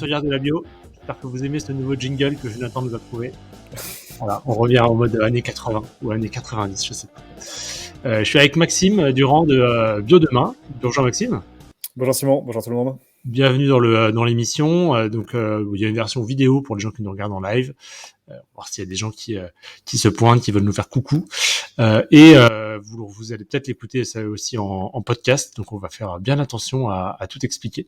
Regarder la bio. J'espère que vous aimez ce nouveau jingle que Jonathan nous a trouvé. Voilà, on revient en mode années 80 ou années 90, je sais pas. Je suis avec Maxime Durand de Bio Demain. Bonjour Maxime. Bonjour Simon, bonjour tout le monde. Bienvenue dans l'émission. Il y a une version vidéo pour les gens qui nous regardent en live. Voir s'il y a des gens qui se pointent, qui veulent nous faire coucou. Vous allez peut-être l'écouter ça aussi en podcast. Donc on va faire bien attention à tout expliquer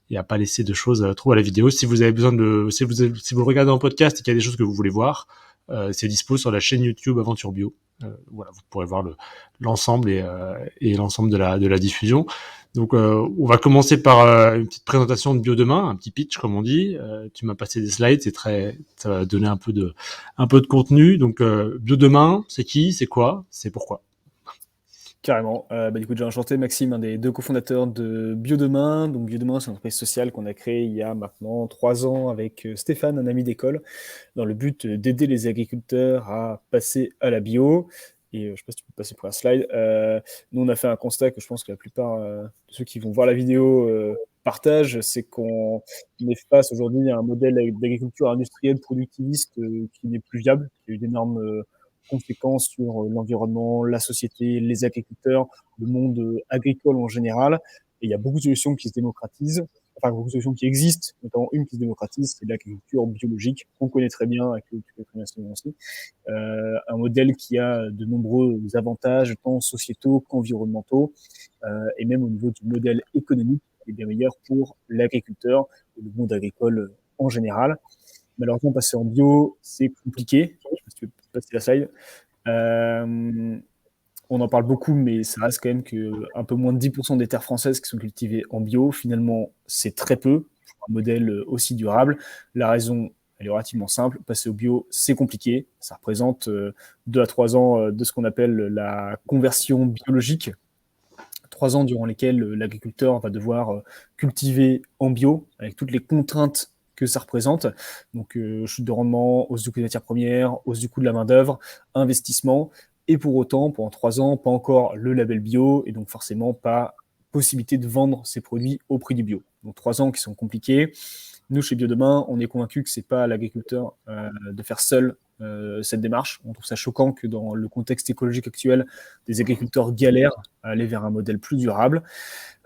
et à pas laisser de choses trop à la vidéo. Si vous avez besoin si vous le regardez en podcast et qu'il y a des choses que vous voulez voir, c'est dispo sur la chaîne YouTube Aventure Bio. Voilà, vous pourrez voir l'ensemble et l'ensemble de la diffusion. Donc, on va commencer par une petite présentation de Bio Demain, un petit pitch comme on dit. Tu m'as passé des slides, ça va donner un peu de contenu. Donc, Bio Demain, c'est qui, c'est quoi, c'est pourquoi? Carrément. Du coup, déjà enchanté, Maxime, un des deux cofondateurs de Bio Demain. Donc, Bio Demain, c'est une entreprise sociale qu'on a créée il y a maintenant 3 ans avec Stéphane, un ami d'école, dans le but d'aider les agriculteurs à passer à la bio. Et je ne sais pas si tu peux passer pour un slide. Nous, on a fait un constat que je pense que la plupart de ceux qui vont voir la vidéo partagent, c'est qu'on est face aujourd'hui à un modèle d'agriculture industrielle productiviste qui n'est plus viable, qui a eu d'énormes conséquences sur l'environnement, la société, les agriculteurs, le monde agricole en général. Et il y a beaucoup de solutions qui se démocratisent, enfin beaucoup de solutions qui existent, notamment une qui se démocratise, c'est l'agriculture biologique, qu'on connaît très bien, avec le très bien aussi. Un modèle qui a de nombreux avantages, tant sociétaux qu'environnementaux, et même au niveau du modèle économique, qui est bien meilleur pour l'agriculteur et le monde agricole en général. Malheureusement, passer en bio, c'est compliqué. Je sais pas si tu peux passer la slide. On en parle beaucoup, mais ça reste quand même qu'un peu moins de 10% des terres françaises qui sont cultivées en bio. Finalement, c'est très peu pour un modèle aussi durable. La raison, elle est relativement simple. Passer au bio, c'est compliqué. Ça représente 2 à 3 ans de ce qu'on appelle la conversion biologique. 3 ans durant lesquels l'agriculteur va devoir cultiver en bio, avec toutes les contraintes que ça représente. Donc, chute de rendement, hausse du coût des matières premières, hausse du coût de la main-d'œuvre, investissement. Et pour autant, pendant 3 ans, pas encore le label bio, et donc forcément pas possibilité de vendre ces produits au prix du bio. Donc 3 ans qui sont compliqués. Nous, chez Biodemain, on est convaincu que c'est pas à l'agriculteur de faire seul cette démarche. On trouve ça choquant que dans le contexte écologique actuel, des agriculteurs galèrent à aller vers un modèle plus durable.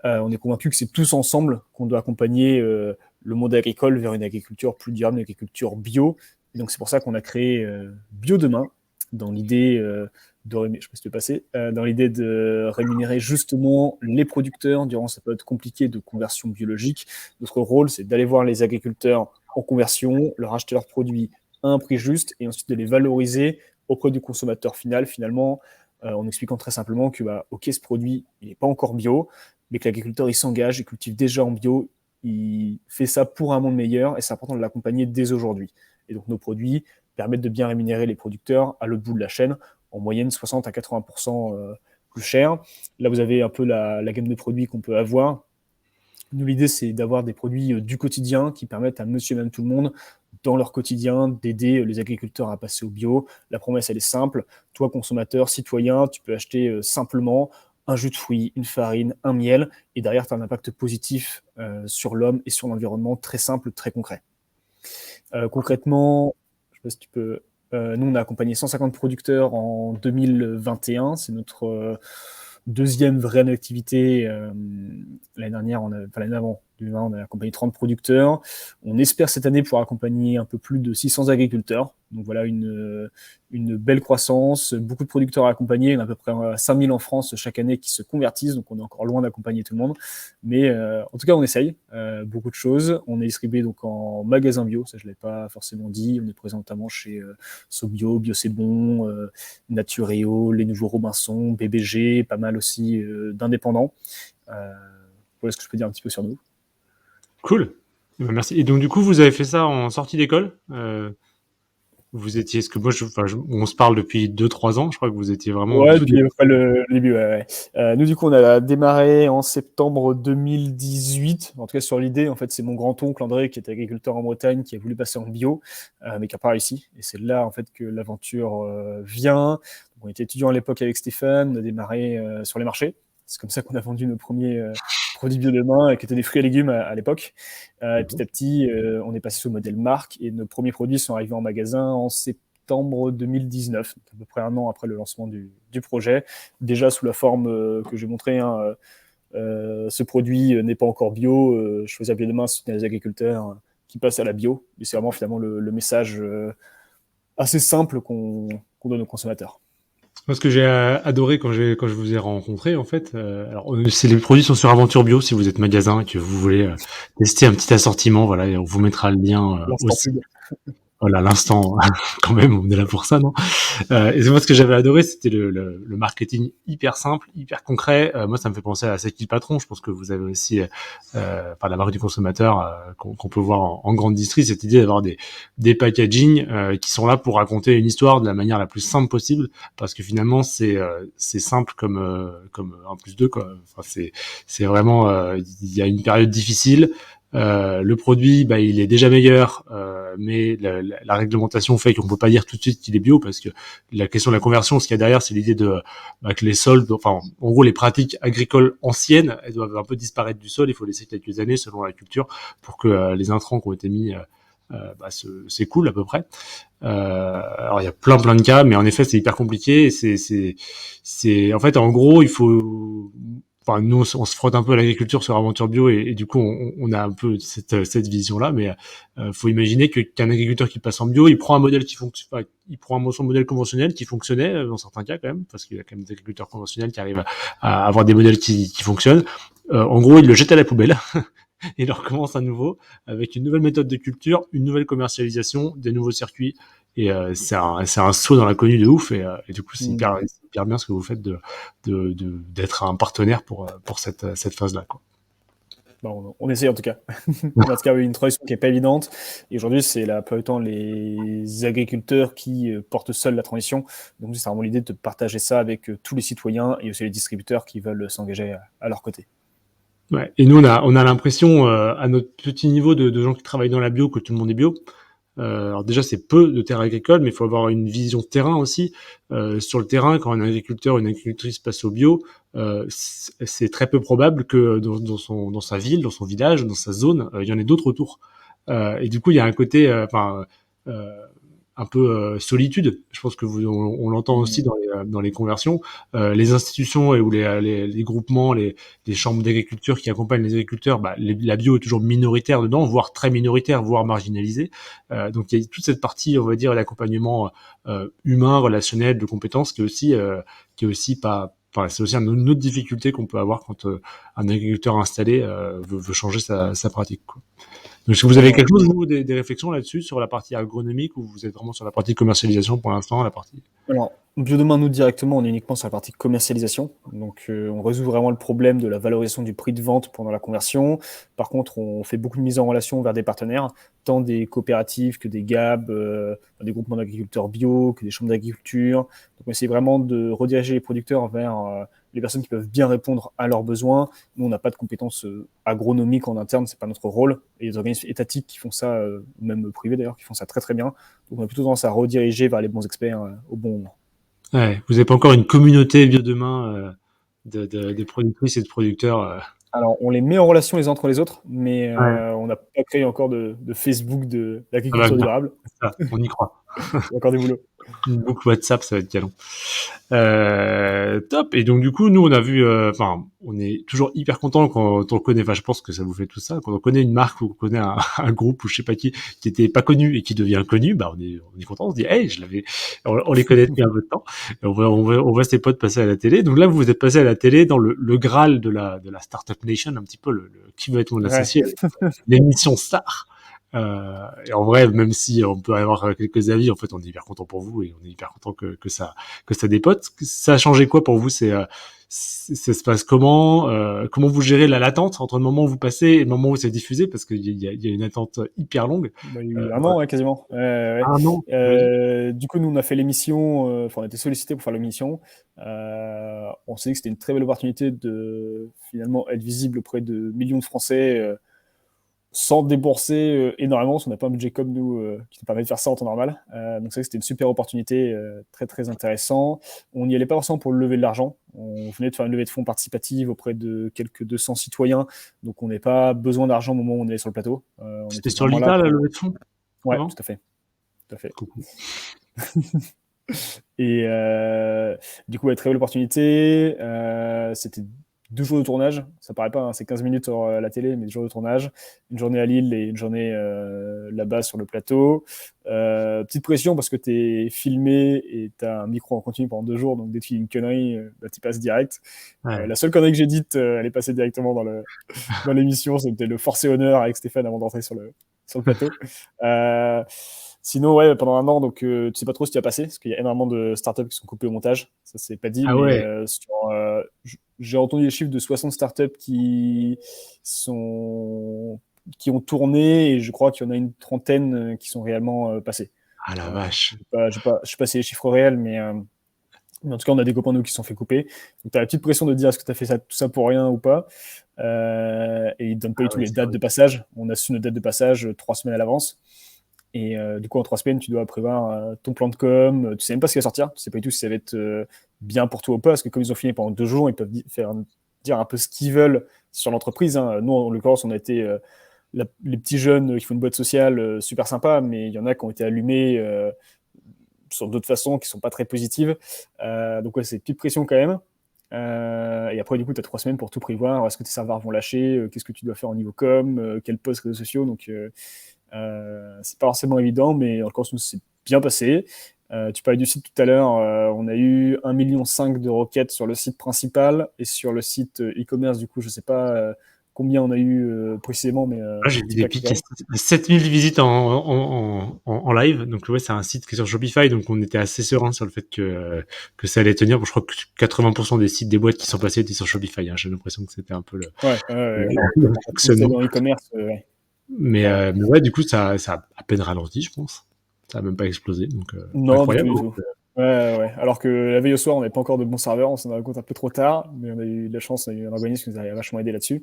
On est convaincu que c'est tous ensemble qu'on doit accompagner le monde agricole vers une agriculture plus durable, une agriculture bio. Et donc c'est pour ça qu'on a créé Biodemain, dans l'idée je sais pas si tu veux passer, dans l'idée de rémunérer justement les producteurs durant cette période compliquée de conversion biologique. Notre rôle, c'est d'aller voir les agriculteurs en conversion, leur acheter leurs produits à un prix juste et ensuite de les valoriser auprès du consommateur final, finalement, en expliquant très simplement que, ok, ce produit, il n'est pas encore bio, mais que l'agriculteur, il s'engage, il cultive déjà en bio, il fait ça pour un monde meilleur et c'est important de l'accompagner dès aujourd'hui. Et donc, nos produits permettent de bien rémunérer les producteurs à l'autre bout de la chaîne, en moyenne 60 à 80% plus cher. Là, vous avez un peu la gamme de produits qu'on peut avoir. Nous, l'idée, c'est d'avoir des produits du quotidien qui permettent à monsieur et madame tout le monde, dans leur quotidien, d'aider les agriculteurs à passer au bio. La promesse, elle est simple. Toi, consommateur, citoyen, tu peux acheter simplement un jus de fruits, une farine, un miel, et derrière, tu as un impact positif sur l'homme et sur l'environnement, très simple, très concret. Concrètement, je ne sais pas si tu peux... nous, on a accompagné 150 producteurs en 2021. C'est notre deuxième vraie activité. L'année dernière, l'année avant, 2020, on a accompagné 30 producteurs. On espère cette année pouvoir accompagner un peu plus de 600 agriculteurs. Donc voilà, une belle croissance, beaucoup de producteurs à accompagner. On a à peu près 5000 en France chaque année qui se convertissent, donc on est encore loin d'accompagner tout le monde. Mais en tout cas, on essaye beaucoup de choses. On est distribué donc en magasin bio, ça je ne l'ai pas forcément dit. On est présent notamment chez Sobio, Bio C'est Bon, Naturéo, Les Nouveaux Robinson, BBG, pas mal aussi d'indépendants. Voilà ce que je peux dire un petit peu sur nous. Cool. Merci. Et donc, du coup, vous avez fait ça en sortie d'école vous étiez, est-ce que moi, on se parle depuis 2-3 ans, je crois que vous étiez vraiment au Ouais, tout depuis début. le début, ouais. Nous, du coup, on a démarré en septembre 2018. En tout cas, sur l'idée, en fait, c'est mon grand-oncle André, qui était agriculteur en Bretagne, qui a voulu passer en bio, mais qui n'a pas réussi. Et c'est là, en fait, que l'aventure vient. Donc, on était étudiants à l'époque avec Stéphane, on a démarré sur les marchés. C'est comme ça qu'on a vendu nos premiers produits bio de main, qui étaient des fruits et légumes à l'époque. Et petit à petit, on est passé sur le modèle marque et nos premiers produits sont arrivés en magasin en septembre 2019, à peu près un an après le lancement du projet. Déjà sous la forme que j'ai montré, hein, ce produit n'est pas encore bio. Choisir bio demain, soutenir les agriculteurs qui passent à la bio. Et c'est vraiment finalement le message assez simple qu'on donne aux consommateurs. Moi, ce que j'ai adoré quand je vous ai rencontré, en fait, alors c'est les produits sont sur Aventure Bio si vous êtes magasin et que vous voulez tester un petit assortiment, voilà, et on vous mettra le lien L'instant aussi. pub. Voilà, l'instant, quand même, on est là pour ça, non? Et moi, ce que j'avais adoré, c'était le marketing hyper simple, hyper concret. Moi, ça me fait penser à C'est qui le patron. Je pense que vous avez aussi, enfin, la marque du consommateur qu'on peut voir en grande distrie, cette idée d'avoir des packaging qui sont là pour raconter une histoire de la manière la plus simple possible, parce que finalement, c'est simple comme 1 + 2, quoi. Enfin, c'est vraiment, il y a une période difficile. Le produit, bah, il est déjà meilleur, mais la réglementation fait qu'on peut pas dire tout de suite qu'il est bio parce que la question de la conversion, ce qu'il y a derrière, c'est l'idée de que les sols, enfin, en gros, les pratiques agricoles anciennes, elles doivent un peu disparaître du sol. Il faut laisser quelques années selon la culture pour que les intrants qui ont été mis s'écoulent à peu près. Alors il y a plein de cas, mais en effet c'est hyper compliqué. Et c'est en fait en gros il faut enfin nous on se frotte un peu à l'agriculture sur Aventure Bio et du coup on a un peu cette vision là, mais faut imaginer qu'un agriculteur qui passe en bio, il prend un modèle qui fonctionne, enfin, il prend un modèle conventionnel qui fonctionnait dans certains cas quand même, parce qu'il y a quand même des agriculteurs conventionnels qui arrivent à avoir des modèles qui fonctionnent. En gros, il le jette à la poubelle et il recommence à nouveau avec une nouvelle méthode de culture, une nouvelle commercialisation, des nouveaux circuits. Et c'est un saut dans l'inconnu de ouf. Et du coup, c'est hyper bien ce que vous faites d'être un partenaire pour cette phase-là, quoi. Bon, on essaie en tout cas. En tout cas, oui, une transition qui n'est pas évidente. Et aujourd'hui, c'est la plupart du temps les agriculteurs qui portent seuls la transition. Donc, c'est vraiment l'idée de partager ça avec tous les citoyens et aussi les distributeurs qui veulent s'engager à leur côté. Ouais. Et nous, on a l'impression, à notre petit niveau de gens qui travaillent dans la bio, que tout le monde est bio. Alors déjà, c'est peu de terres agricoles, mais il faut avoir une vision de terrain aussi. Sur le terrain, quand un agriculteur ou une agricultrice passe au bio, c'est très peu probable que dans sa ville, dans son village, dans sa zone, il y en ait d'autres autour. Et du coup, il y a un côté, un peu solitude. Je pense que on l'entend aussi dans les conversions. Les institutions ou les groupements, les chambres d'agriculture qui accompagnent les agriculteurs, bah, la bio est toujours minoritaire dedans, voire très minoritaire, voire marginalisée. Donc il y a toute cette partie, on va dire, d'accompagnement humain, relationnel, de compétences qui est aussi pas. Enfin, c'est aussi une autre difficulté qu'on peut avoir quand un agriculteur installé veut changer sa pratique, quoi. Donc, est-ce que vous avez quelque chose, vous, des réflexions là-dessus, sur la partie agronomique, ou vous êtes vraiment sur la partie commercialisation pour l'instant, la partie... Alors, Biodemain, nous, directement, on est uniquement sur la partie commercialisation. Donc, on résout vraiment le problème de la valorisation du prix de vente pendant la conversion. Par contre, on fait beaucoup de mise en relation vers des partenaires, tant des coopératives que des GAB, des groupements d'agriculteurs bio, que des chambres d'agriculture. Donc, on essaie vraiment de rediriger les producteurs vers les personnes qui peuvent bien répondre à leurs besoins. Nous, on n'a pas de compétences agronomiques en interne, c'est pas notre rôle. Et les organismes étatiques qui font ça, même privés d'ailleurs, qui font ça très très bien. Donc, on a plutôt tendance à rediriger vers les bons experts au bon moment. Ouais, vous n'avez pas encore une communauté bio demain de productrices et de producteurs. Alors, on les met en relation les uns entre les autres, mais Ouais, on n'a pas créé encore de Facebook de ça va l'agriculture venir. durable. Ça, on y croit. Il y a encore du boulot. Une boucle WhatsApp, ça va être canon. Top. Et donc du coup, nous on a vu, enfin, on est toujours hyper content quand on connaît. Enfin, je pense que ça vous fait tout ça. Quand on connaît une marque ou on connaît un groupe ou je sais pas qui était pas connu et qui devient connu, bah on est content. On se dit, hey, je l'avais. On les connaît depuis un peu de temps. Et on voit ses potes passer à la télé. Donc là, vous êtes passé à la télé dans le graal de la startup nation, un petit peu qui va être mon Ouais. associé, l'émission star. Et en vrai, même si on peut avoir quelques avis, en fait, on est hyper content pour vous et on est hyper content que ça dépote. Ça a changé quoi pour vous? Ça se passe comment? Comment vous gérez la latente entre le moment où vous passez et le moment où c'est diffusé? Parce qu'il y a une attente hyper longue. Bah, il y a eu un an, ouais, quasiment. Ouais. Un an, j'imagine. Du coup, nous, on a fait l'émission, on a été sollicité pour faire l'émission. On s'est dit que c'était une très belle opportunité de finalement être visible auprès de millions de Français sans débourser énormément, parce qu'on n'a pas un budget comme nous qui nous permet de faire ça en temps normal. Donc c'est vrai que c'était une super opportunité, très très intéressant. On n'y allait pas forcément pour lever de l'argent. On venait de faire une levée de fonds participative auprès de quelques 200 citoyens, donc on n'avait pas besoin d'argent au moment où on allait sur le plateau. On C'était était sur vraiment là l'ITA, la pour... levée de fonds? Ouais, Non. tout à fait. Tout à fait. Coucou. Et du coup, ouais, très belle opportunité. C'était 2 jours de tournage. Ça paraît pas, hein, c'est 15 minutes sur la télé, mais 2 jours de tournage. Une journée à Lille et une journée là-bas sur le plateau. Petite pression parce que tu es filmé et tu as un micro en continu pendant 2 jours. Donc, dès que tu dis une connerie, bah, tu passes direct. Ouais. La seule connerie que j'ai dite, elle est passée directement dans l'émission. C'était le forcé honneur avec Stéphane avant d'entrer sur le plateau. Sinon, ouais, pendant un an, donc tu sais pas trop ce qui va passer, parce qu'il y a énormément de startups qui sont coupées au montage. Ça, c'est pas dit, Ah mais ouais. j'ai entendu les chiffres de 60 startups qui ont tourné, et je crois qu'il y en a une trentaine qui sont réellement passées. Ah la Euh, vache. je sais pas si les chiffres réels, mais en tout cas, on a des copains nous qui se sont fait couper. Donc, tu as la petite pression de dire est-ce que tu as fait tout ça pour rien ou pas. Et ils ne donnent pas Ah du tout ouais, les c'est dates vrai. de passage. On a su nos dates de passage 3 semaines à l'avance. Et du coup, en 3 semaines, tu dois prévoir ton plan de com. Tu sais même pas ce qui va sortir. Tu sais pas du tout si ça va être bien pour toi ou pas. Parce que comme ils ont fini pendant 2 jours, ils peuvent dire un peu ce qu'ils veulent sur l'entreprise, hein. Nous, en l'occurrence, on a été les petits jeunes qui font une boîte sociale super sympa, mais il y en a qui ont été allumés sur d'autres façons qui sont pas très positives. Donc ouais, c'est une petite pression quand même. Et après, du coup, tu as 3 semaines pour tout prévoir. Est-ce que tes serveurs vont lâcher? Qu'est-ce que tu dois faire au niveau com? Quel post réseaux sociaux? Donc, c'est pas forcément évident, mais encore nous, c'est bien passé. Tu parlais du site tout à l'heure. On a eu 1,5 million de requêtes sur le site principal et sur le site e-commerce. Du coup, je sais pas combien on a eu précisément, mais Là, j'ai vu petit des paquet pics, quand il y même. a 7000 visites en live. Donc, ouais, c'est un site qui est sur Shopify. Donc, on était assez serein sur le fait que ça allait tenir. Bon, je crois que 80% des sites des boîtes qui sont passés étaient sur Shopify, hein. J'ai l'impression que c'était un peu Ouais, clairement. le On était fonctionnement. dans l'e-commerce. Ouais. Ouais. Mais ouais, du coup, ça a à peine ralenti, je pense. Ça a même pas explosé. Donc, Non, du tout, incroyable, du hein. tout. Ouais, ouais. Alors que la veille au soir, on n'avait pas encore de bons serveurs, on s'en est rendu compte un peu trop tard, mais on a eu de la chance, on a eu un organisme qui nous a vachement aidé là-dessus.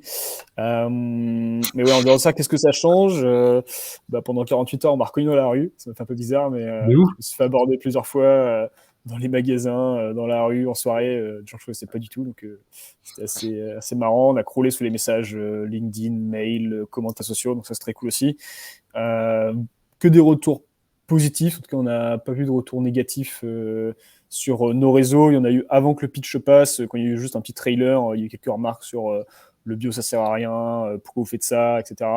Mais ouais, en dehors de ça, qu'est-ce que ça change? Bah, pendant 48 heures, on m'a reconnu dans la rue, ça m'a fait un peu bizarre, mais De ouf. je me suis fait aborder plusieurs fois dans les magasins, dans la rue, en soirée, des gens que je connaissais pas du tout, donc c'était assez marrant. On a crawlé sous les messages LinkedIn, mail, commentaires sociaux, donc ça c'est très cool aussi. Euh, que des retours positifs. En tout cas, on n'a pas vu de retour négatif sur nos réseaux. Il y en a eu avant que le pitch passe, quand il y a eu juste un petit trailer, il y a eu quelques remarques sur le bio, ça sert à rien, pourquoi vous faites ça, etc.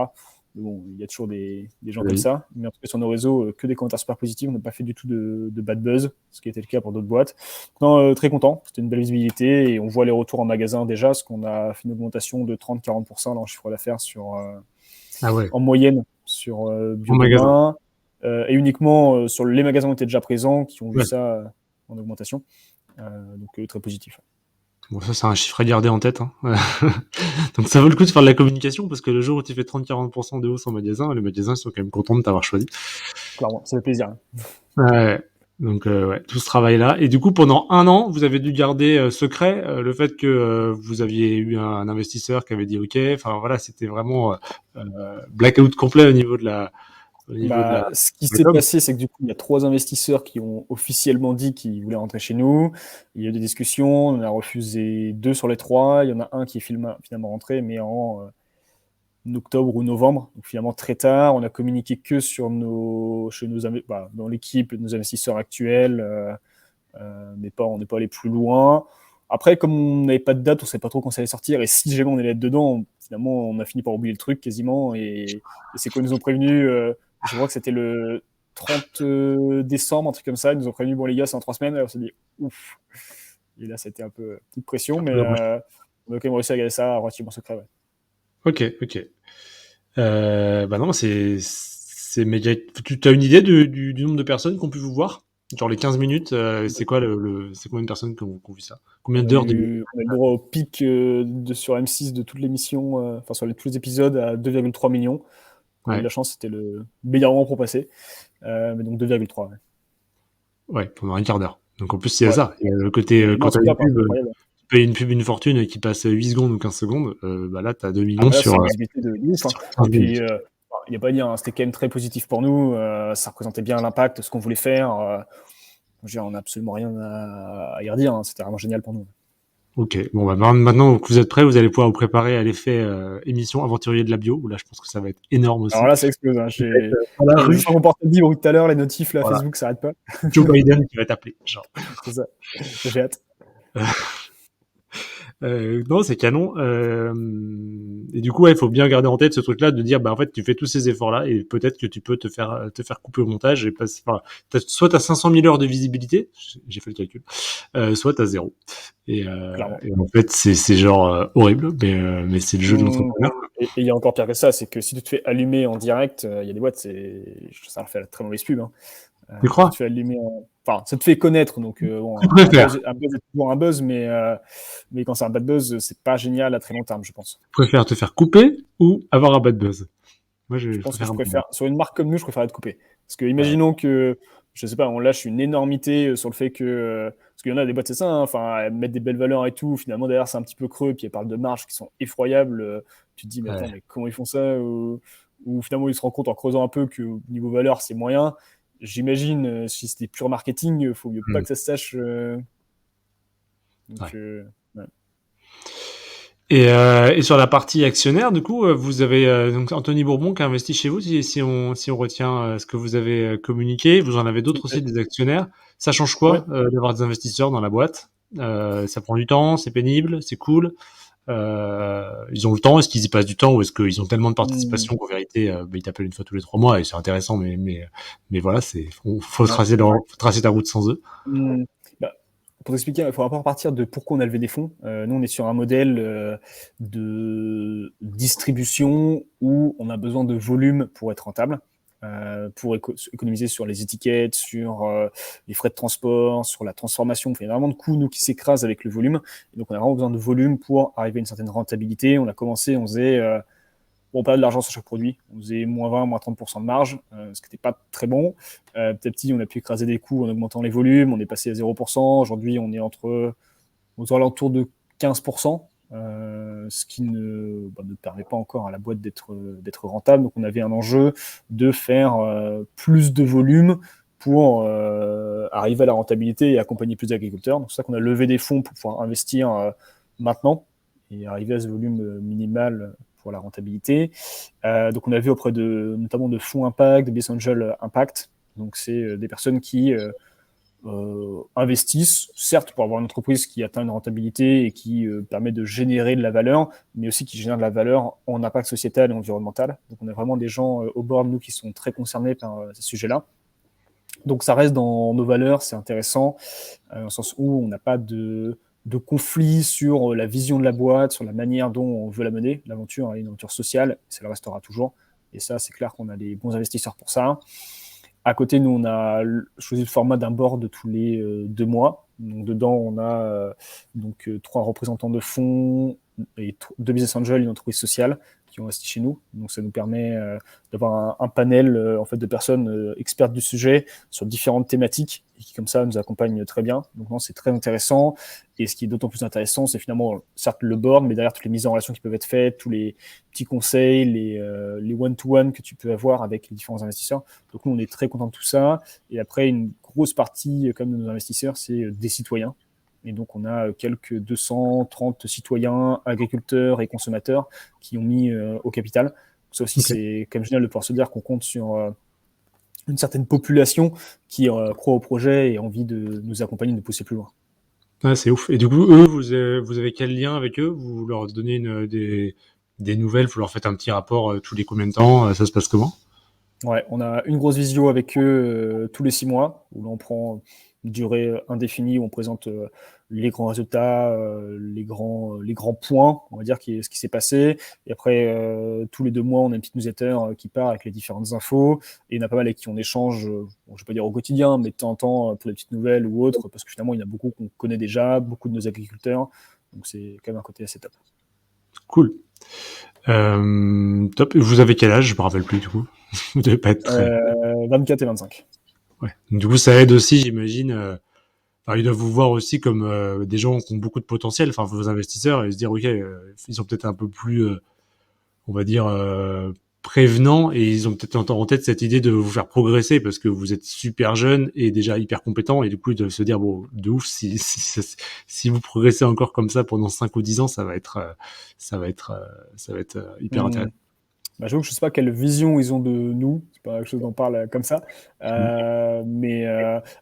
Mais bon, il y a toujours des gens comme Oui. ça. Mais en tout cas, sur nos réseaux, que des commentaires super positifs. On n'a pas fait du tout de bad buzz, ce qui était le cas pour d'autres boîtes. Non, très content. C'était une belle visibilité et on voit les retours en magasin déjà, parce qu'on a fait une augmentation de 30-40% dans le chiffre d'affaires Ah ouais, en moyenne sur en magasin. Biodemain et uniquement sur les magasins qui étaient déjà présents qui ont vu Ouais. ça en augmentation. Donc très positif. Bon, ça, c'est un chiffre à garder en tête, hein. Donc, ça vaut le coup de faire de la communication parce que le jour où tu fais 30-40% de hausse en magasin, les magasins sont quand même contents de t'avoir choisi. Clairement, ça fait plaisir. Ouais. Donc, ouais, tout ce travail-là. Et du coup, pendant un an, vous avez dû garder secret le fait que vous aviez eu un investisseur qui avait dit OK. Enfin, voilà, c'était vraiment blackout complet au niveau de la, Bah, ce qui la s'est com. passé, c'est que du coup, il y a 3 investisseurs qui ont officiellement dit qu'ils voulaient rentrer chez nous. Il y a eu des discussions, on en a refusé 2 sur les 3. Il y en a un qui est finalement rentré, mais en octobre ou novembre, donc finalement très tard. On a communiqué que sur dans l'équipe, nos investisseurs actuels, on n'est pas allé plus loin. Après, comme on n'avait pas de date, on ne savait pas trop quand ça allait sortir, et si jamais on allait être dedans, finalement, on a fini par oublier le truc quasiment, et c'est quand ils nous ont prévenus, je crois que c'était le 30 décembre, un truc comme ça, ils nous ont prévenus, bon les gars, c'est en 3 semaines, et on s'est dit, ouf. Et là, c'était un peu petite pression, mais on a quand même réussi à garder ça relativement secret. Ouais. Ok, ok. Bah non, c'est média. Tu as une idée du nombre de personnes qui ont pu vous voir? Genre les 15 minutes, c'est quoi c'est combien de personnes qui ont vu ça? Combien d'heures de... On a eu le droit au pic sur M6 de toutes les missions, enfin sur tous les épisodes à 2,3 millions. On a eu de Ouais, la chance, c'était le meilleur moment pour passer. Mais donc 2,3. Ouais. ouais, pendant un quart d'heure. Donc en plus, c'est Ouais. ça. Il y a le côté, Non, quand c'est t'as bien, une quoi. pub, Incroyable. payes une pub une fortune et qui passe 8 secondes ou 15 secondes, bah là, tu as 2 millions Là, sur... c'est une visibilité de ouf. sur Et puis, il n'y a pas à dire, c'était quand même très positif pour nous. Ça représentait bien l'impact, ce qu'on voulait faire. On n'a absolument rien à y redire. C'était vraiment génial pour nous. Ok, bon bah maintenant que vous êtes prêts, vous allez pouvoir vous préparer à l'effet émission Aventurier de la bio, où là je pense que ça va être énorme aussi. Alors là, ça explose. Dans la rue, Sans mon portable libre tout à l'heure, les notifs, là, voilà. Facebook, ça n'arrête pas. Joe Biden qui va t'appeler, genre. C'est ça. J'ai hâte. Non, c'est canon. Et du coup, il faut bien garder en tête ce truc-là de dire, bah en fait, tu fais tous ces efforts-là et peut-être que tu peux te faire couper au montage et passer. Enfin, soit t'as 500 000 heures de visibilité, j'ai fait le calcul, soit t'as zéro. Et en fait, c'est genre horrible, mais c'est le jeu de l'entrepreneur. Et il y a encore pire que ça, c'est que si tu te fais allumer en direct, il y a des boîtes, ça leur fait la très mauvaise pub. Tu crois? Tu te fais allumer Enfin, ça te fait connaître, donc bon, un buzz est toujours un buzz, mais quand c'est un bad buzz, c'est pas génial à très long terme, je pense. Tu préfères te faire couper ou avoir un bad buzz? Moi, je pense que je préfère, sur une marque comme nous, je préfère être coupé. Parce que imaginons que, je sais pas, on lâche une énormité sur le fait que, parce qu'il y en a des boîtes, c'est ça, enfin, elles mettent des belles valeurs et tout, finalement derrière c'est un petit peu creux, puis elles parlent de marges qui sont effroyables, tu te dis, mais attends, mais comment ils font ça, ou finalement ils se rendent compte en creusant un peu que niveau valeur c'est moyen. J'imagine, si c'était pur marketing, il faut mieux pas que ça se sache. Donc, ouais. Et sur la partie actionnaire, du coup, vous avez donc Anthony Bourbon qui a investi chez vous, si on retient ce que vous avez communiqué. Vous en avez d'autres aussi, des actionnaires. Ça change quoi d'avoir des investisseurs dans la boîte? Ça prend du temps, c'est pénible, c'est cool. Ils ont le temps, est-ce qu'ils y passent du temps ou est-ce qu'ils ont tellement de participation qu'en vérité, ils t'appellent une fois tous les 3 mois et c'est intéressant, mais voilà, faut tracer ta route sans eux. Pour t'expliquer, il faut d'abord partir de pourquoi on a levé des fonds. Nous, on est sur un modèle de distribution où on a besoin de volume pour être rentable, pour économiser sur les étiquettes, sur les frais de transport, sur la transformation. Il y a vraiment de coûts, nous, qui s'écrasent avec le volume. Et donc, on a vraiment besoin de volume pour arriver à une certaine rentabilité. On a commencé, on faisait... on perdait de l'argent sur chaque produit. On faisait moins 20, moins 30% de marge, ce qui n'était pas très bon. Petit à petit, on a pu écraser des coûts en augmentant les volumes. On est passé à 0%. Aujourd'hui, on est aux alentours de 15%, ce qui ne permet pas encore à la boîte d'être rentable. Donc, on avait un enjeu de faire plus de volume pour arriver à la rentabilité et accompagner plus d'agriculteurs. Donc, c'est ça qu'on a levé des fonds pour pouvoir investir maintenant et arriver à ce volume minimal pour la rentabilité. Donc, on a vu auprès notamment de fonds impact, de Business Angel Impact. Donc, c'est des personnes qui investissent, certes, pour avoir une entreprise qui atteint une rentabilité et qui permet de générer de la valeur, mais aussi qui génère de la valeur en impact sociétal et environnemental. Donc, on a vraiment des gens au bord de nous qui sont très concernés par ces sujets-là. Donc, ça reste dans nos valeurs, c'est intéressant, dans le sens où on n'a pas de conflit sur la vision de la boîte, sur la manière dont on veut la mener. L'aventure est une aventure sociale, ça le restera toujours. Et ça, c'est clair qu'on a des bons investisseurs pour ça. À côté, nous, on a choisi le format d'un board tous les 2 mois. Donc, dedans, on a 3 représentants de fonds et 2 business angels et une entreprise sociale qui ont investi chez nous. Donc, ça nous permet d'avoir un panel en fait, de personnes expertes du sujet sur différentes thématiques et qui, comme ça, nous accompagnent très bien. Donc, non, c'est très intéressant. Et ce qui est d'autant plus intéressant, c'est finalement, certes, le board, mais derrière toutes les mises en relation qui peuvent être faites, tous les petits conseils, les one-to-one que tu peux avoir avec les différents investisseurs. Donc, nous, on est très contents de tout ça. Et après, une grosse partie, comme de nos investisseurs, c'est des citoyens. Et donc, on a quelques 230 citoyens, agriculteurs et consommateurs qui ont mis au capital. Donc, ça aussi, c'est quand même génial de pouvoir se dire qu'on compte sur une certaine population qui croit au projet et a envie de nous accompagner, de nous pousser plus loin. Ah, c'est ouf. Et du coup, eux, vous avez quel lien avec eux? Vous leur donnez des nouvelles, vous leur faites un petit rapport tous les combien de temps? Ça se passe comment? Ouais, on a une grosse visio avec eux tous les 6 mois, où là, on prend une durée indéfinie, où on présente les grands résultats, les grands points, on va dire, ce qui s'est passé. Et après, tous les 2 mois, on a une petite newsletter qui part avec les différentes infos. Et il y en a pas mal avec qui on échange, je vais pas dire au quotidien, mais de temps en temps pour les petites nouvelles ou autres, parce que finalement, il y en a beaucoup qu'on connaît déjà, beaucoup de nos agriculteurs. Donc, c'est quand même un côté assez top. Cool. Top. Vous avez quel âge? Je me rappelle plus, du coup. Vous devez pas être très... 24 et 25. Ouais. Du coup, ça aide aussi, j'imagine, Enfin, ils doivent vous voir aussi comme des gens qui ont beaucoup de potentiel, enfin vos investisseurs, et se dire ok, ils sont peut-être un peu plus, on va dire, prévenants, et ils ont peut-être en tête cette idée de vous faire progresser parce que vous êtes super jeune et déjà hyper compétent, et du coup ils doivent se dire bon, de ouf, si vous progressez encore comme ça pendant 5 ou 10 ans, ça va être, ça va être hyper Hmm. intéressant. Bah, j'avoue que je ne sais pas quelle vision ils ont de nous, c'est pas quelque chose dont on parle comme ça. Mais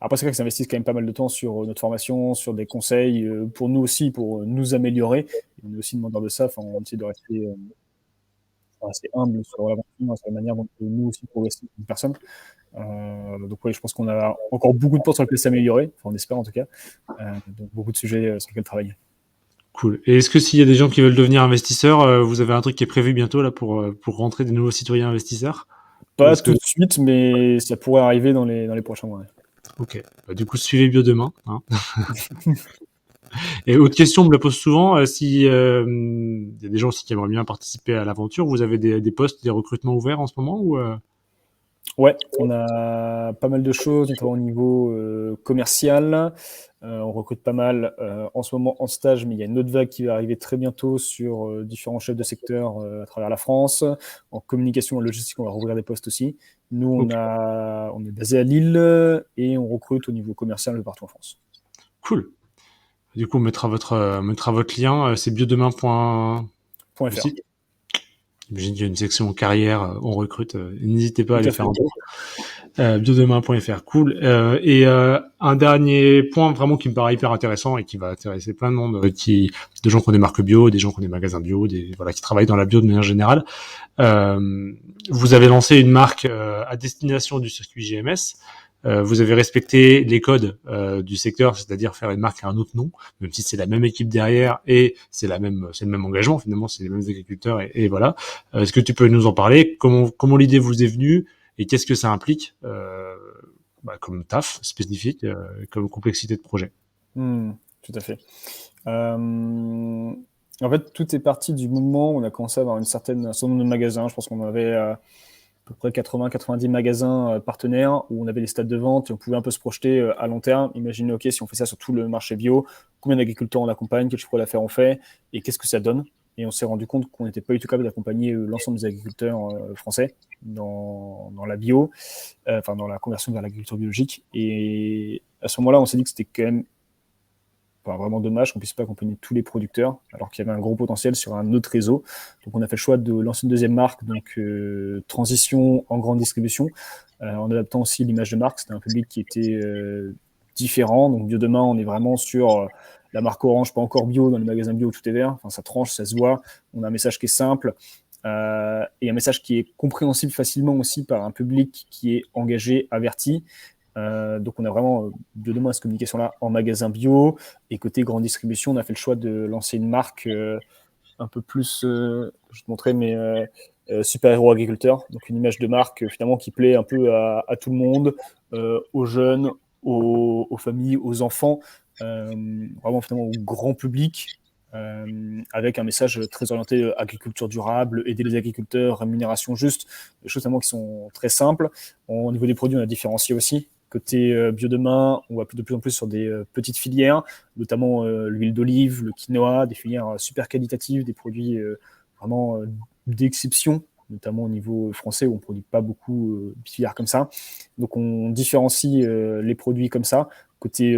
après, c'est vrai qu'ils investissent quand même pas mal de temps sur notre formation, sur des conseils pour nous aussi, pour nous améliorer. Et nous aussi demandeurs de ça, enfin, on essaie de rester assez humble sur l'aventure, sur la manière dont nous aussi progresser comme personne. Donc oui, je pense qu'on a encore beaucoup de points sur lesquels s'améliorer, enfin, on espère en tout cas. Donc beaucoup de sujets sur lesquels travailler. Cool. Et est-ce que s'il y a des gens qui veulent devenir investisseurs, vous avez un truc qui est prévu bientôt là pour rentrer des nouveaux citoyens investisseurs? Ou Pas est-ce que tout de suite, mais ça pourrait arriver dans les prochains mois. ok, bah, du coup suivez Bio demain. Hein. Et autre question, on me la pose souvent, si il y a des gens aussi qui aimeraient bien participer à l'aventure, vous avez des postes, des recrutements ouverts en ce moment ou Ouais, on a pas mal de choses, notamment au niveau commercial. On recrute pas mal en ce moment en stage, mais il y a une autre vague qui va arriver très bientôt sur différents chefs de secteur à travers la France. En communication et logistique, on va rouvrir des postes aussi. Nous, Ok, on est basé à Lille et on recrute au niveau commercial un peu partout en France. cool. Du coup, mettra votre lien, c'est biodemain. Le .fr. site. J'imagine qu'il y a une section carrière, on recrute, n'hésitez pas à Tout aller à faire fait. un tour. Biodemain.fr, cool. Un dernier point vraiment qui me paraît hyper intéressant et qui va intéresser plein de monde, de gens qui ont des marques bio, des gens qui ont des magasins bio, voilà, qui travaillent dans la bio de manière générale. Vous avez lancé une marque à destination du circuit GMS. Vous avez respecté les codes du secteur, c'est-à-dire faire une marque à un autre nom, même si c'est la même équipe derrière et c'est le même engagement finalement, c'est les mêmes agriculteurs et voilà. Est-ce que tu peux nous en parler? Comment l'idée vous est venue et qu'est-ce que ça implique comme taf spécifique, comme complexité de projet? Tout à fait. Euh, En fait, tout est parti du moment où on a commencé à avoir un certain nombre de magasins. Je pense qu'on avait à peu près 80-90 magasins partenaires où on avait les stades de vente et on pouvait un peu se projeter à long terme. Imaginez, OK, si on fait ça sur tout le marché bio, combien d'agriculteurs on accompagne, quel chiffre d'affaires on fait et qu'est-ce que ça donne? Et on s'est rendu compte qu'on n'était pas du tout capable d'accompagner l'ensemble des agriculteurs français dans la bio, enfin dans la conversion vers l'agriculture biologique. Et à ce moment-là, on s'est dit que c'était quand même vraiment dommage qu'on puisse pas accompagner tous les producteurs, alors qu'il y avait un gros potentiel sur un autre réseau. Donc on a fait le choix de lancer une deuxième marque, donc transition en grande distribution, en adaptant aussi l'image de marque. C'était un public qui était différent. Donc Bio Demain, on est vraiment sur la marque Orange, pas encore bio, dans les magasins bio, tout est vert. Enfin, ça tranche, ça se voit. On a un message qui est simple. Et un message qui est compréhensible facilement aussi par un public qui est engagé, averti. Donc on a vraiment de demain cette communication-là en magasin bio. Et côté grande distribution, on a fait le choix de lancer une marque un peu plus, je vais te montrer, mais super-héros agriculteur. Donc une image de marque finalement qui plaît un peu à tout le monde, aux jeunes, aux familles, aux enfants, vraiment finalement au grand public. Avec un message très orienté agriculture durable, aider les agriculteurs, rémunération juste, des choses vraiment qui sont très simples. Au niveau des produits, on a différencié aussi. Côté bio demain, on va de plus en plus sur des petites filières, notamment l'huile d'olive, le quinoa, des filières super qualitatives, des produits vraiment d'exception, notamment au niveau français où on ne produit pas beaucoup de filières comme ça. Donc on différencie les produits comme ça. Côté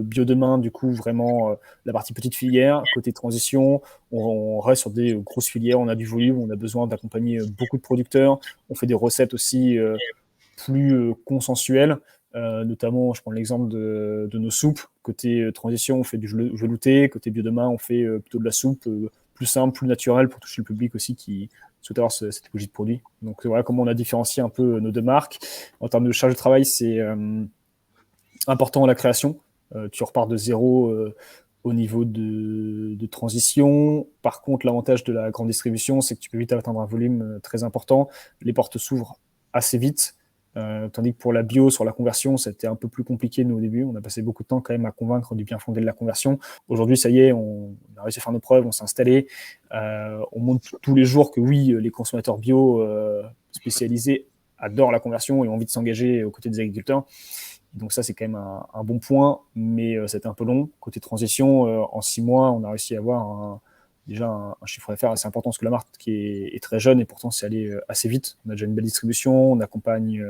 bio demain, du coup, vraiment la partie petite filière. Côté transition, on reste sur des grosses filières, on a du volume, on a besoin d'accompagner beaucoup de producteurs. On fait des recettes aussi plus consensuelles. Notamment, je prends l'exemple de nos soupes. Côté transition, on fait du velouté. Côté bio demain, on fait plutôt de la soupe plus simple, plus naturelle pour toucher le public aussi qui souhaite avoir cette typologie de produit. Donc voilà comment on a différencié un peu nos deux marques. En termes de charge de travail, c'est important la création. Tu repars de zéro au niveau de transition. Par contre, l'avantage de la grande distribution, c'est que tu peux vite atteindre un volume très important. Les portes s'ouvrent assez vite. Tandis que pour la bio, sur la conversion, c'était un peu plus compliqué, nous, au début. On a passé beaucoup de temps quand même à convaincre du bien fondé de la conversion. Aujourd'hui, ça y est, on a réussi à faire nos preuves, on s'est installé. On montre tous les jours que oui, les consommateurs bio spécialisés adorent la conversion et ont envie de s'engager aux côtés des agriculteurs. Donc ça, c'est quand même un bon point, mais c'était un peu long. Côté transition, en 6 mois, on a réussi à avoir déjà un chiffre d'affaires assez important, parce que la marque est très jeune, et pourtant c'est allé assez vite. On a déjà une belle distribution, on accompagne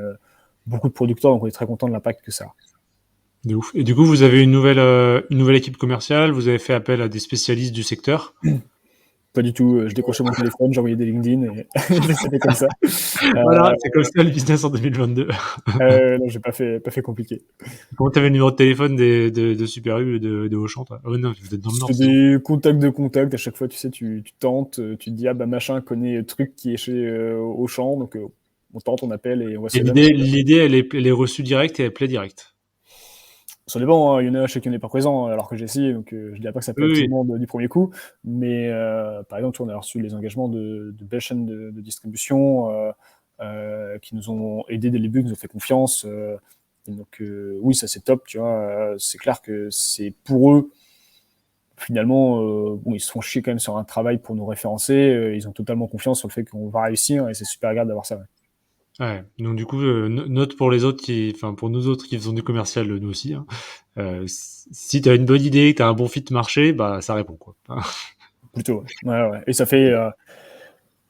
beaucoup de producteurs, donc on est très content de l'impact que ça a. De ouf. Et du coup, vous avez une nouvelle équipe commerciale, vous avez fait appel à des spécialistes du secteur. Pas du tout, je décrochais mon téléphone, j'envoyais des LinkedIn, et c'était comme ça. Voilà, c'est comme ça le business en 2022. Non, j'ai pas fait compliqué. Comment t'avais le numéro de téléphone de Super U et de Auchan, toi? Oh non, vous êtes dans le Nord, C'était c'est bon. des contacts de contacts. À chaque fois, tu sais, tu tentes, tu te dis, ah bah machin connaît truc qui est chez Auchan, donc on tente, on appelle et on voit si Et ça donne. l'idée, elle est reçue direct et elle plaît direct. Ça dépend, hein, il y en a chez qui on n'est pas présent, alors que j'ai essayé, donc je dirais pas que ça plaît Oui, à tout le oui. monde du premier coup, mais par exemple, tu vois, on a reçu les engagements de belles chaînes de distribution qui nous ont aidés dès le début, qui nous ont fait confiance. Et donc oui, ça c'est top, tu vois. C'est clair que c'est pour eux. Finalement, bon, ils se font chier quand même sur un travail pour nous référencer. Ils ont totalement confiance sur le fait qu'on va réussir, et c'est super agréable d'avoir ça. Ouais. Ouais. Donc du coup, note pour les autres enfin pour nous autres qui faisons du commercial, nous aussi. Hein. Si t'as une bonne idée, que t'as un bon fit marché, bah ça répond quoi. Plutôt. Ouais, ouais. Et ça fait,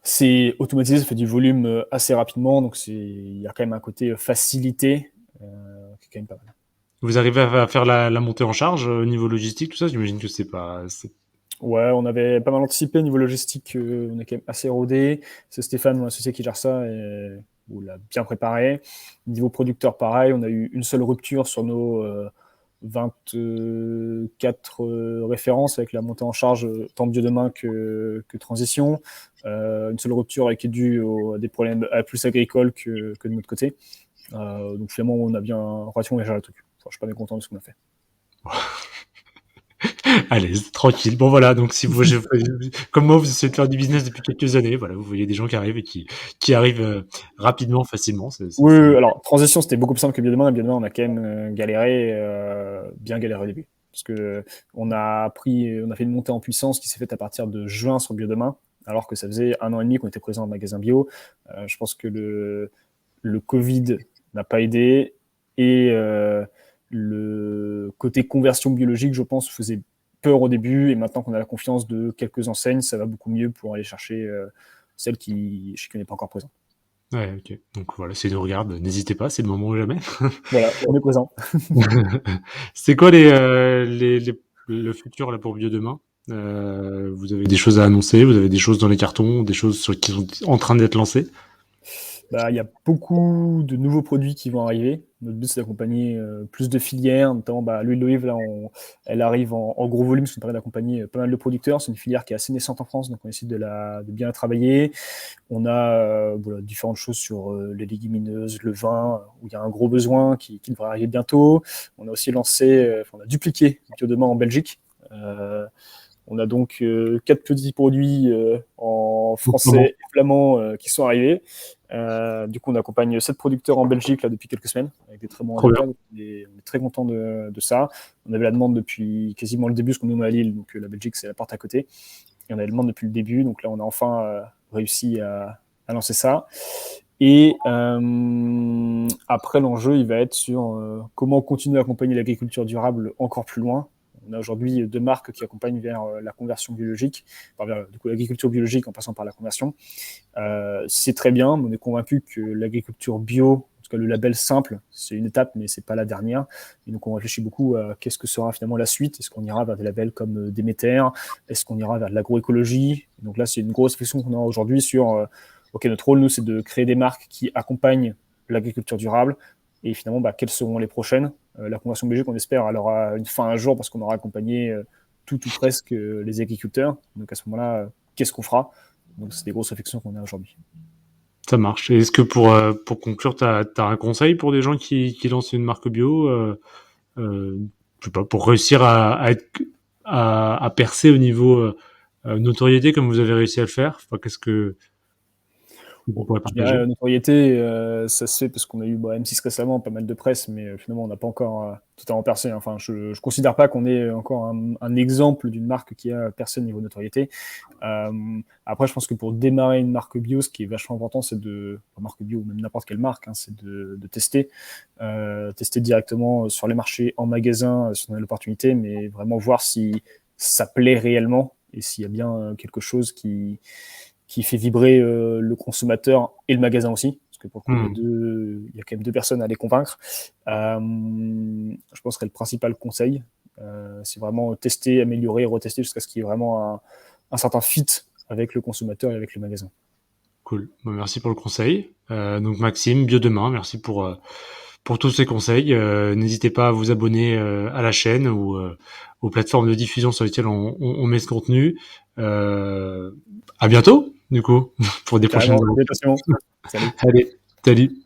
c'est automatisé, ça fait du volume assez rapidement, donc il y a quand même un côté facilité qui est quand même pas mal. Vous arrivez à faire la montée en charge au niveau logistique, tout ça? J'imagine que c'est pas. Ouais, on avait pas mal anticipé niveau logistique, on est quand même assez rodé. C'est Stéphane, mon associé, qui gère ça, et on l'a bien préparé. Niveau producteur, pareil, on a eu une seule rupture sur nos 24 références avec la montée en charge tant bio demain que transition. Une seule rupture qui est due à des problèmes plus agricoles que de notre côté. Donc finalement, on a bien relativement bien géré le truc. Enfin, je suis pas bien content de ce qu'on a fait. Allez, tranquille. Bon voilà, donc si comme moi, vous essayez de faire du business depuis quelques années, voilà, vous voyez des gens qui arrivent et qui arrivent rapidement, facilement. Oui, oui, alors transition, c'était beaucoup plus simple que Biodemain. Biodemain, on a quand même galéré, bien galéré au début. Parce que on a fait une montée en puissance qui s'est faite à partir de juin sur Biodemain, alors que ça faisait 1 an et demi qu'on était présent en magasin bio. Je pense que le Covid n'a pas aidé, et le côté conversion biologique, je pense, faisait peur au début, et maintenant qu'on a la confiance de quelques enseignes, ça va beaucoup mieux pour aller chercher celles chez qui on n'est pas encore présent. Ouais, ok. Donc voilà, si nous regarde, n'hésitez pas, c'est le moment ou jamais. Voilà, on est présent. C'est quoi le futur là pour Bio demain? Vous avez des choses à annoncer, vous avez des choses dans les cartons, des choses qui sont en train d'être lancées. Bah, il y a beaucoup de nouveaux produits qui vont arriver. Notre but, c'est d'accompagner plus de filières, notamment l'huile d'olive. Là, elle arrive en gros volume, ce qui nous permet d'accompagner pas mal de producteurs. C'est une filière qui est assez naissante en France, donc on essaie de bien la travailler. On a voilà, différentes choses sur les légumineuses, le vin, où il y a un gros besoin qui devrait arriver bientôt. On a aussi on a dupliqué Bio Demain en Belgique. On a donc 4 petits produits en français et flamand qui sont arrivés. Du coup, on accompagne 7 producteurs en Belgique là, depuis quelques semaines, avec des très bons Trop bien. résultats. On est très content de ça. On avait la demande depuis quasiment le début, parce qu'on est à Lille, donc la Belgique, c'est la porte à côté. Et on avait la demande depuis le début, donc là, on a enfin réussi à lancer ça. Et après, l'enjeu, il va être sur comment continuer à accompagner l'agriculture durable encore plus loin. On a aujourd'hui 2 marques qui accompagnent vers la conversion biologique, enfin, vers du coup, l'agriculture biologique en passant par la conversion. C'est très bien, mais on est convaincu que l'agriculture bio, en tout cas le label simple, c'est une étape, mais c'est pas la dernière. Et donc on réfléchit beaucoup à qu'est-ce que sera finalement la suite. Est-ce qu'on ira vers des labels comme Déméter? Est-ce qu'on ira vers de l'agroécologie? Donc là, c'est une grosse réflexion qu'on a aujourd'hui sur ok, notre rôle, nous, c'est de créer des marques qui accompagnent l'agriculture durable. Et finalement, quelles seront les prochaines? La conversion biologique, on espère, elle aura une fin un jour, parce qu'on aura accompagné tout ou presque les agriculteurs. Donc à ce moment-là, qu'est-ce qu'on fera? Donc c'est des grosses réflexions qu'on a aujourd'hui. Ça marche. Et est-ce que pour conclure, t'as un conseil pour des gens qui lancent une marque bio, je sais pas, pour réussir à percer au niveau notoriété comme vous avez réussi à le faire? Enfin, qu'est-ce que Vous pourrez Je dirais partager. notoriété, ça se fait parce qu'on a eu M6 récemment, pas mal de presse, mais finalement on n'a pas encore totalement percé. Enfin, je considère pas qu'on ait encore un exemple d'une marque qui a percé au niveau notoriété. Après, je pense que pour démarrer une marque bio, ce qui est vachement important, c'est marque bio ou même n'importe quelle marque, hein, c'est de tester, tester directement sur les marchés, en magasin, si on a l'opportunité, mais vraiment voir si ça plaît réellement et s'il y a bien quelque chose qui fait vibrer le consommateur et le magasin aussi, parce que pour le coup, il y a quand même deux personnes à les convaincre. Je pense que c'est le principal conseil. C'est vraiment tester, améliorer, retester jusqu'à ce qu'il y ait vraiment un certain fit avec le consommateur et avec le magasin. Cool. Bon, merci pour le conseil. Donc Maxime, Bio Demain, merci pour tous ces conseils. N'hésitez pas à vous abonner à la chaîne ou aux plateformes de diffusion sur lesquelles on met ce contenu. À bientôt, du coup, pour des prochaines Carrément, aventures. des passions. Salut. Allez, salut.